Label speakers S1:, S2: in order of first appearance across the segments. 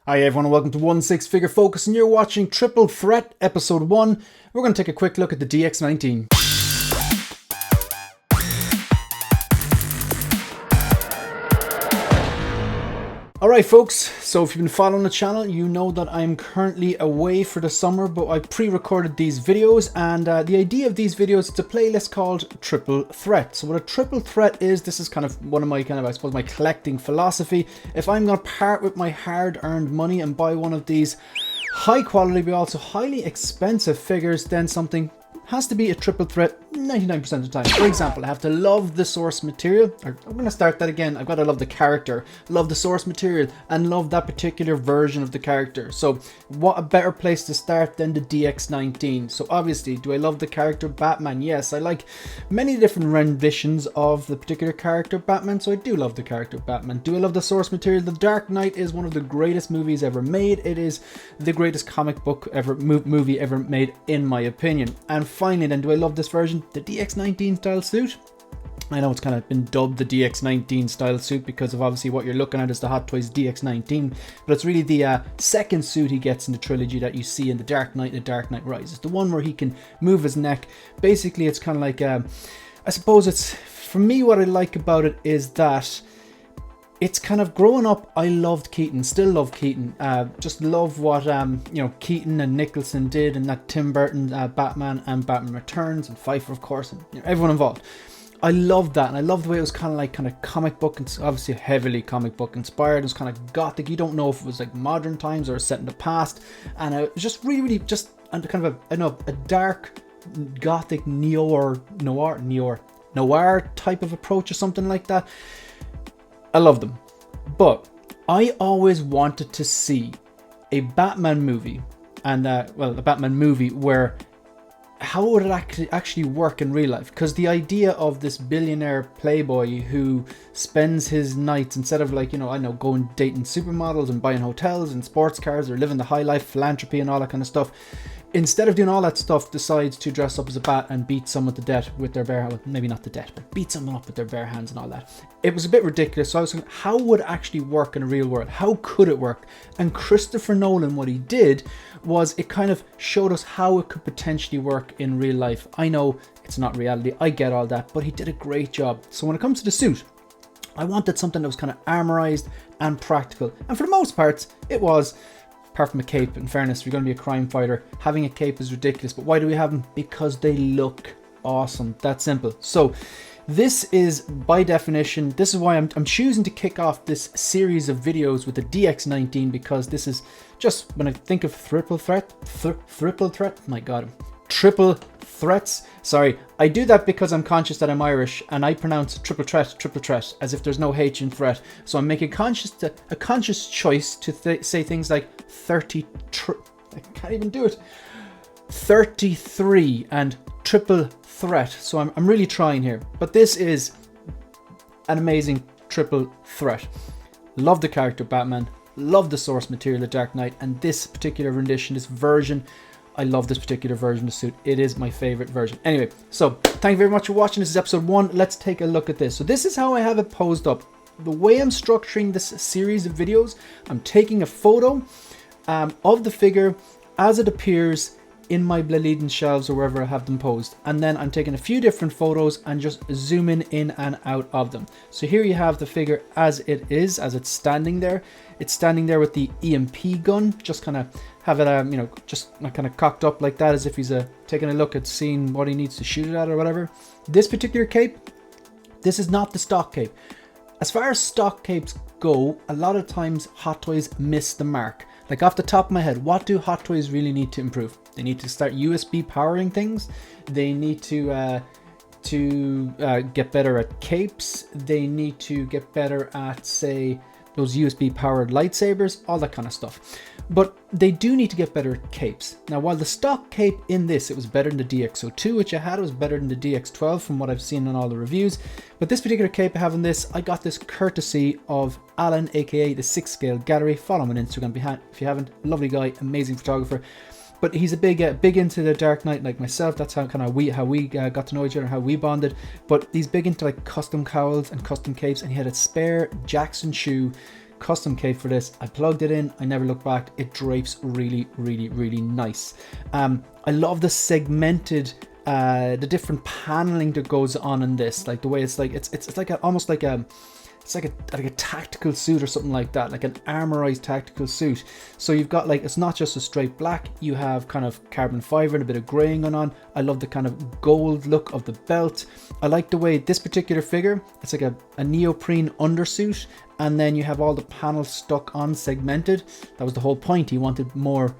S1: Hi everyone and welcome to 1/6 Figure Focus, and you're watching Triple Threat Episode 1. We're going to take a quick look at the DX19. Alright folks, so if you've been following the channel, you know that I'm currently away for the summer, but I pre-recorded these videos, and the idea of these videos is a playlist called Triple Threat. So what a triple threat is, this is kind of one of my I suppose my collecting philosophy. If I'm going to part with my hard-earned money and buy one of these high quality but also highly expensive figures, then something has to be a triple threat 99% of the time. For example, I have to love the source material, or I'm going to start that again. I've got to love the character, love the source material, and love that particular version of the character. So what a better place to start than the DX19. So obviously, do I love the character Batman? Yes, I like many different renditions of the particular character Batman, so I do love the character Batman. Do I love the source material? The Dark Knight is one of the greatest movies ever made. It is the greatest comic book ever, movie ever made, in my opinion. And finally then, do I love this version? The DX19 style suit. I know it's kind of been dubbed the DX19 style suit because of obviously what you're looking at is the HotToys DX19, but it's really the second suit he gets in the trilogy that you see in the Dark Knight and the Dark Knight Rises. The one where he can move his neck. Basically, it's kind of like, I suppose it's, for me, what I like about it is that it's kind of growing up. I loved Keaton, still love Keaton. Just love what Keaton and Nicholson did, and that Tim Burton Batman and Batman Returns, and Pfeiffer, of course, and everyone involved. I loved that, and I loved the way it was kind of comic book, and obviously heavily comic book inspired. It was kind of gothic. You don't know if it was like modern times or set in the past, and it was just really just kind of a dark gothic noir type of approach or something like that. I love them, but I always wanted to see a Batman movie, and a Batman movie where how would it actually work in real life? Because the idea of this billionaire playboy who spends his nights, instead of going dating supermodels and buying hotels and sports cars or living the high life, philanthropy and all that kind of stuff, instead of doing all that stuff, decides to dress up as a bat and beat someone to death with their bare hands. Maybe not to death, but beat someone up with their bare hands and all that. It was a bit ridiculous. So I was thinking, how would it actually work in a real world? How could it work? And Christopher Nolan, what he did was it kind of showed us how it could potentially work in real life. I know it's not reality, I get all that, but he did a great job. So when it comes to the suit, I wanted something that was kind of armorized and practical. And for the most part, it was. Apart from a cape, in fairness, if you're going to be a crime fighter, having a cape is ridiculous. But why do we have them? Because they look awesome. That's simple. So this is, by definition, this is why I'm choosing to kick off this series of videos with the DX19, because this is just, when I think of triple threat, my god, triple threats. Sorry, I do that because I'm conscious that I'm Irish and I pronounce triple threat as if there's no H in threat. So I'm making a conscious choice to say things like I can't even do it. 33 and triple threat. So I'm really trying here, but this is an amazing triple threat. Love the character Batman, love the source material, The Dark Knight, and this particular rendition, this version. I love this particular version of the suit. It is my favorite version. Anyway, so thank you very much for watching. This is episode 1. Let's take a look at this. So this is how I have it posed up. The way I'm structuring this series of videos, I'm taking a photo of the figure as it appears in my Bleeding shelves or wherever I have them posed, and then I'm taking a few different photos and just zooming in and out of them. So here you have the figure as it is, as it's standing there. It's standing there with the EMP gun, just kind of have it just kind of cocked up like that, as if he's taking a look at seeing what he needs to shoot it at or whatever. This particular cape, this is not the stock cape. As far as stock capes go, a lot of times HotToys miss the mark. Like off the top of my head, what do HotToys really need to improve? They need to start USB powering things. They need to get better at capes. They need to get better at, say, those USB powered lightsabers, all that kind of stuff. But they do need to get better at capes. Now, while the stock cape in this, it was better than the DX02, which I had, it was better than the DX12 from what I've seen in all the reviews. But this particular cape I have in this, I got this courtesy of Alan, aka the 6 Scale Gallery. Follow him on Instagram if you haven't. Lovely guy, amazing photographer. But he's a big into the Dark Knight like myself. That's how we got to know each other, how we bonded. But he's big into like custom cowls and custom capes, and he had a spare Jackson shoe custom cape for this. I plugged it in, I never looked back. It drapes really, really, really nice. I love the segmented, the different paneling that goes on in this, like the way it's like, it's like almost like a, it's like a tactical suit or something like that, like an armorized tactical suit. So you've got like, it's not just a straight black, you have kind of carbon fiber and a bit of graying going on. I love the kind of gold look of the belt. I like the way this particular figure, it's like a neoprene undersuit, and then you have all the panels stuck on segmented. That was the whole point. He wanted more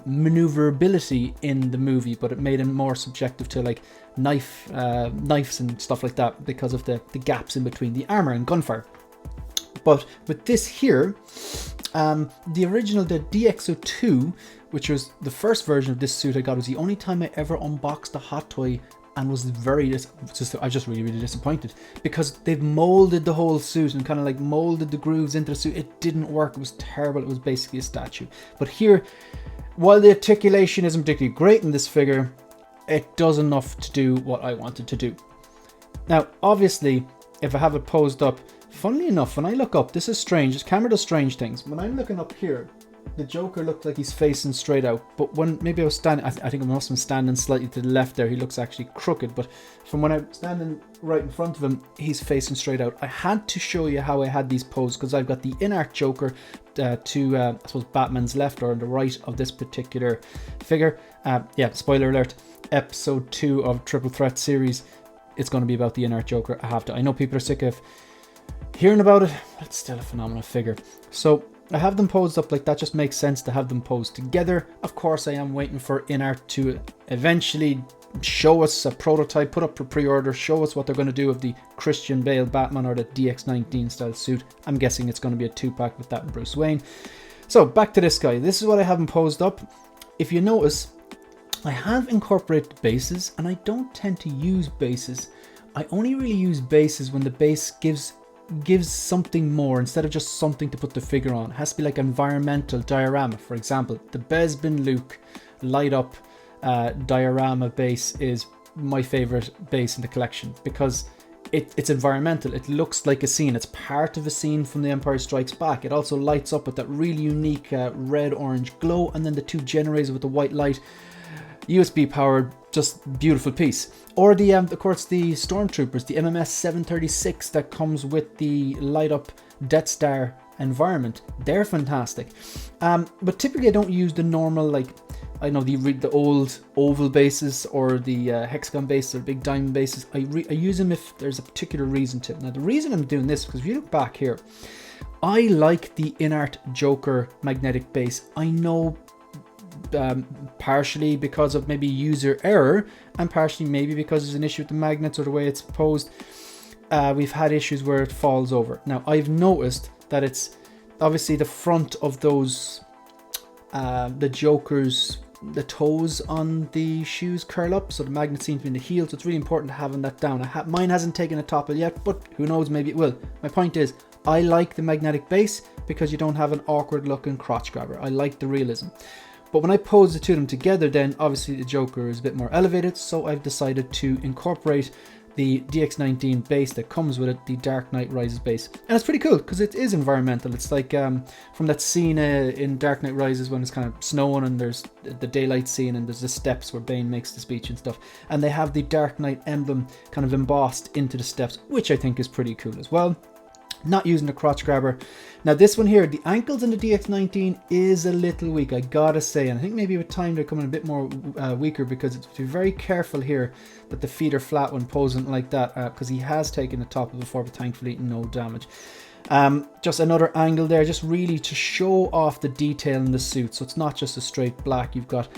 S1: maneuverability in the movie, but it made him more subjective to like knives and stuff like that because of the gaps in between the armor and gunfire. But with this here, the original, the DX02, which was the first version of this suit I got, was the only time I ever unboxed a Hot Toy, and was I was just really, really disappointed because they've molded the whole suit and kind of like molded the grooves into the suit. It didn't work. It was terrible. It was basically a statue. But here, while the articulation isn't particularly great in this figure, it does enough to do what I wanted to do. Now, obviously, if I have it posed up, funnily enough, when I look up, this is strange. This camera does strange things. When I'm looking up here, the Joker looked like he's facing straight out, but when maybe I was standing, I think I must have been standing slightly to the left there, he looks actually crooked, but from when I'm standing right in front of him, he's facing straight out. I had to show you how I had these posed because I've got the in-art Joker to I suppose Batman's left or on the right of this particular figure. Yeah, spoiler alert, episode 2 of Triple Threat series, it's going to be about the in-art Joker. I know people are sick of hearing about it, but it's still a phenomenal figure. So I have them posed up like that, just makes sense to have them posed together. Of course, I am waiting for InArt to eventually show us a prototype, put up for pre-order, show us what they're going to do of the Christian Bale Batman or the DX19 style suit. I'm guessing it's going to be a 2-pack with that and Bruce Wayne. So back to this guy. This is what I have him posed up. If you notice, I have incorporated bases, and I don't tend to use bases. I only really use bases when the base gives something more instead of just something to put the figure on. It has to be like environmental diorama. For example, the Bespin Luke light up diorama base is my favorite base in the collection because it's environmental. It looks like a scene. It's part of a scene from The Empire Strikes Back. It also lights up with that really unique red-orange glow, and then the two generators with the white light, USB powered, just beautiful piece. Or the of course the Stormtroopers, the MMS 736 that comes with the light up Death Star environment. They're fantastic. But typically I don't use the normal, like, I know the old oval bases or the hexagon bases or big diamond bases. I use them if there's a particular reason to. Now the reason I'm doing this, because if you look back here, I like the InArt Joker magnetic base. I know partially because of maybe user error, and partially maybe because there's an issue with the magnets or the way it's posed. We've had issues where it falls over. Now I've noticed that it's obviously the front of those the Joker's, the toes on the shoes curl up, so the magnet seems to be in the heel, so it's really important to having that down. Mine hasn't taken a topple yet, but who knows, maybe it will. My point is, I like the magnetic base because you don't have an awkward looking crotch grabber. I like the realism. But when I pose the two of them together, then obviously the Joker is a bit more elevated, so I've decided to incorporate the DX19 base that comes with it, the Dark Knight Rises base. And it's pretty cool because it is environmental. It's like from that scene in Dark Knight Rises when it's kind of snowing and there's the daylight scene and there's the steps where Bane makes the speech and stuff. And they have the Dark Knight emblem kind of embossed into the steps, which I think is pretty cool as well. Not using the crotch grabber. Now this one here, the ankles in the DX19 is a little weak, I gotta say, and I think maybe with time they're coming a bit more weaker, because it's to be very careful here that the feet are flat when posing like that, because he has taken the topple before, but thankfully no damage. Just another angle there, just really to show off the detail in the suit. So it's not just a straight black, you've got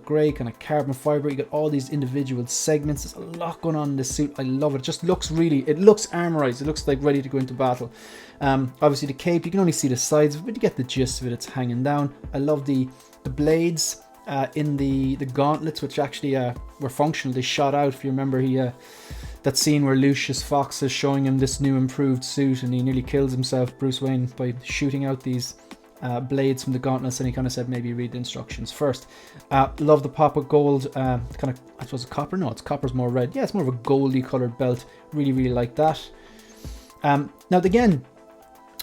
S1: grey, kind of carbon fiber, you got all these individual segments. There's a lot going on in this suit. I love it. It just looks it looks armorized. It looks like ready to go into battle. Obviously the cape, you can only see the sides, but you get the gist of it. It's hanging down. I love the blades in the gauntlets, which actually were functional. They shot out, if you remember. That scene where Lucius Fox is showing him this new improved suit, and he nearly kills himself, Bruce Wayne, by shooting out these blades from the gauntlets, and he kind of said maybe read the instructions first. Love the pop of gold, kind of, I suppose copper? No, it's copper's more red. Yeah, it's more of a goldy coloured belt. Really, really like that. Now again,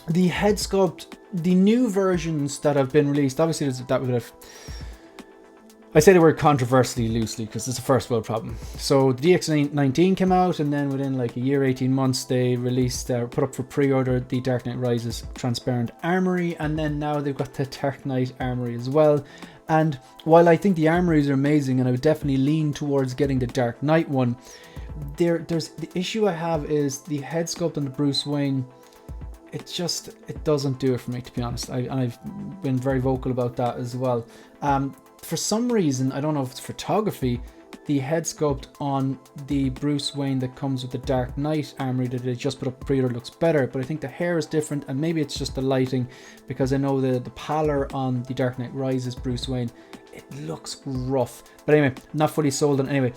S1: The head sculpt, the new versions that have been released, obviously there's that bit of, I say the word controversially loosely because it's a first world problem. So the DX19 came out, and then within like a year, 18 months, they released, put up for pre-order, the Dark Knight Rises Transparent Armory, and then now they've got the Dark Knight Armory as well. And while I think the armories are amazing, and I would definitely lean towards getting the Dark Knight one, there's the issue I have is the head sculpt on the Bruce Wayne. It doesn't do it for me, to be honest. I've been very vocal about that as well. For some reason, I don't know if it's photography, the head sculpt on the Bruce Wayne that comes with the Dark Knight Armory that they just put up pre-order looks better, but I think the hair is different, and maybe it's just the lighting, because I know the pallor on the Dark Knight Rises Bruce Wayne, it looks rough. But anyway, not fully sold on anyway.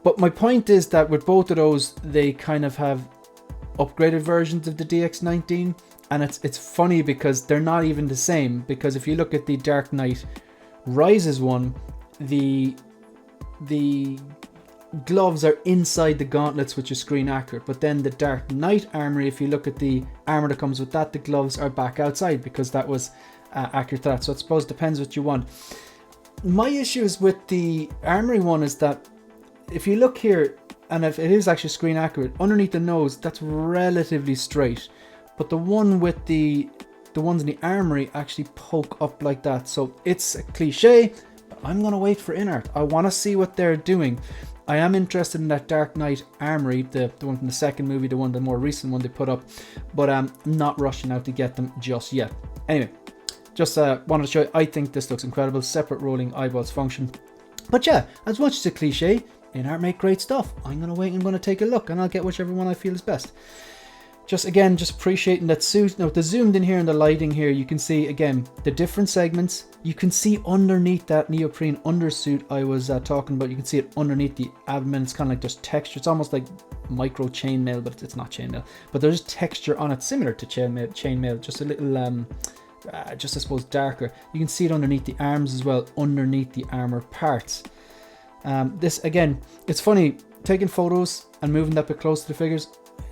S1: But my point is that with both of those, they kind of have upgraded versions of the DX19, and it's funny because they're not even the same, because if you look at the Dark Knight Rises one, the gloves are inside the gauntlets, which is screen accurate, but then the Dark Knight Armory, if you look at the armor that comes with that, the gloves are back outside because that was accurate to that. So I suppose it depends what you want. My issues with the Armory one is that if you look here, and if it is actually screen accurate, underneath the nose, that's relatively straight, but the one with the ones in the Armory actually poke up like that. So it's a cliche, but I'm gonna wait for in-art. I want to see what they're doing. I am interested in that Dark Knight Armory, the one from the second movie, the more recent one they put up, but I'm not rushing out to get them just yet. Anyway, just wanted to show you, I think this looks incredible. Separate rolling eyeballs function. But yeah, as much as a cliche, in-art make great stuff. I'm gonna wait and I'm gonna take a look, and I'll get whichever one I feel is best. Just appreciating that suit. Now, the zoomed in here and the lighting here, you can see again the different segments. You can see underneath that neoprene undersuit I was talking about. You can see it underneath the abdomen. It's kind of like just texture. It's almost like micro chainmail, but it's not chainmail. But there's texture on it, similar to chainmail, just a little, just I suppose darker. You can see it underneath the arms as well, underneath the armor parts. This again, it's funny taking photos and moving that bit close to the figures.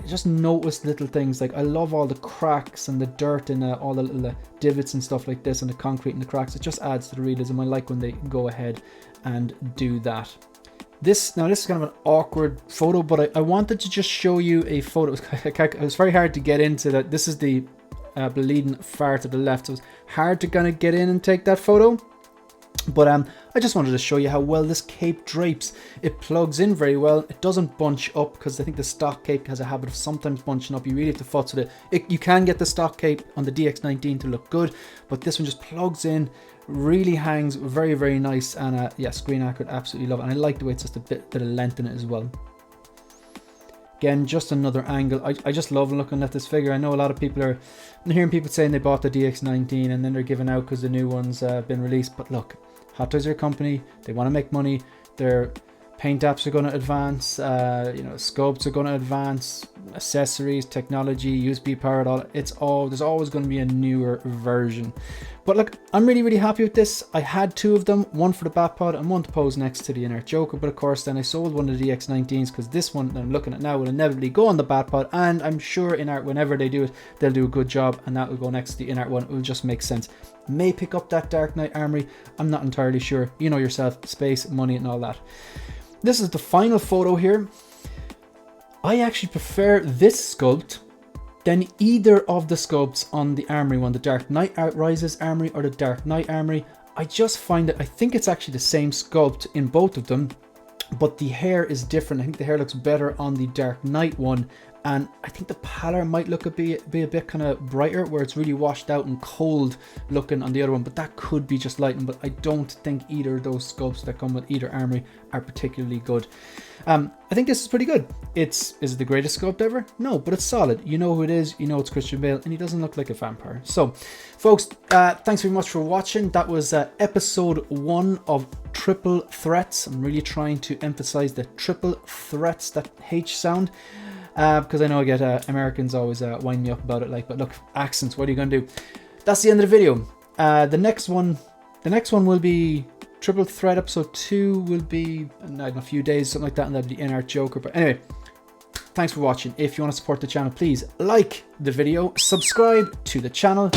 S1: Just notice little things, like I love all the cracks and the dirt and all the little divots and stuff like this, and the concrete and the cracks. It just adds to the realism. I like when they go ahead and do that. This is kind of an awkward photo, but I wanted to just show you a photo. It was very hard to get into that. This is the bleeding far to the left, so it's hard to kind of get in and take that photo. But I just wanted to show you how well this cape drapes. It plugs in very well. It doesn't bunch up, because I think the stock cape has a habit of sometimes bunching up. You really have to futz with it. You can get the stock cape on the DX19 to look good, but this one just plugs in, really hangs very, very nice, and yeah, screen accurate, absolutely love it. And I like the way it's just a bit of length in it as well. Again, just another angle. I just love looking at this figure. I know a lot of people are, I'm hearing people saying they bought the DX19 and then they're giving out because the new one's been released. But look, HotToys are a company. They want to make money. Their paint apps are going to advance. Sculpts are going to advance. Accessories, technology, USB powered. There's always going to be a newer version. But look, I'm really, really happy with this. I had two of them, one for the Batpod and one to pose next to the in-art Joker. But of course, then I sold one of the DX19s because this one that I'm looking at now will inevitably go on the Batpod. And I'm sure in-art, whenever they do it, they'll do a good job. And that will go next to the in-art one. It will just make sense. May pick up that Dark Knight Armory. I'm not entirely sure. You know yourself, space, money and all that. This is the final photo here. I actually prefer this sculpt than either of the sculpts on the Armory one, the Dark Knight Rises Armory or the Dark Knight Armory. I just find that I think it's actually the same sculpt in both of them, but the hair is different. I think the hair looks better on the Dark Knight one, and I think the pallor might be a bit kind of brighter, where it's really washed out and cold looking on the other one, but that could be just lighting. But I don't think either of those sculpts that come with either Armory are particularly good. I think this is pretty good. Is it the greatest sculpt ever? No, but it's solid. You know who it is. You know it's Christian Bale, and he doesn't look like a vampire. So, folks, thanks very much for watching. That was episode 1 of Triple Threats. I'm really trying to emphasize the triple threats, that H sound, because I know I get Americans always wind me up about it. But look, accents. What are you gonna do? That's the end of the video. The next one will be Triple Threat episode 2 will be in a few days, something like that, and that'll be in-art Joker. But anyway, thanks for watching. If you want to support the channel, please like the video, subscribe to the channel,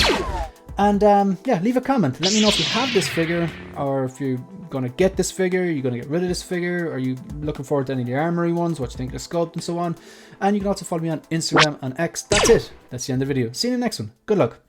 S1: and yeah, leave a comment. Let me know if you have this figure, or if you're gonna get this figure, you're gonna get rid of this figure, are you looking forward to any of the armory ones, what you think of the sculpt and so on. And you can also follow me on Instagram and X. That's it. That's the end of the video. See you in the next one. Good luck.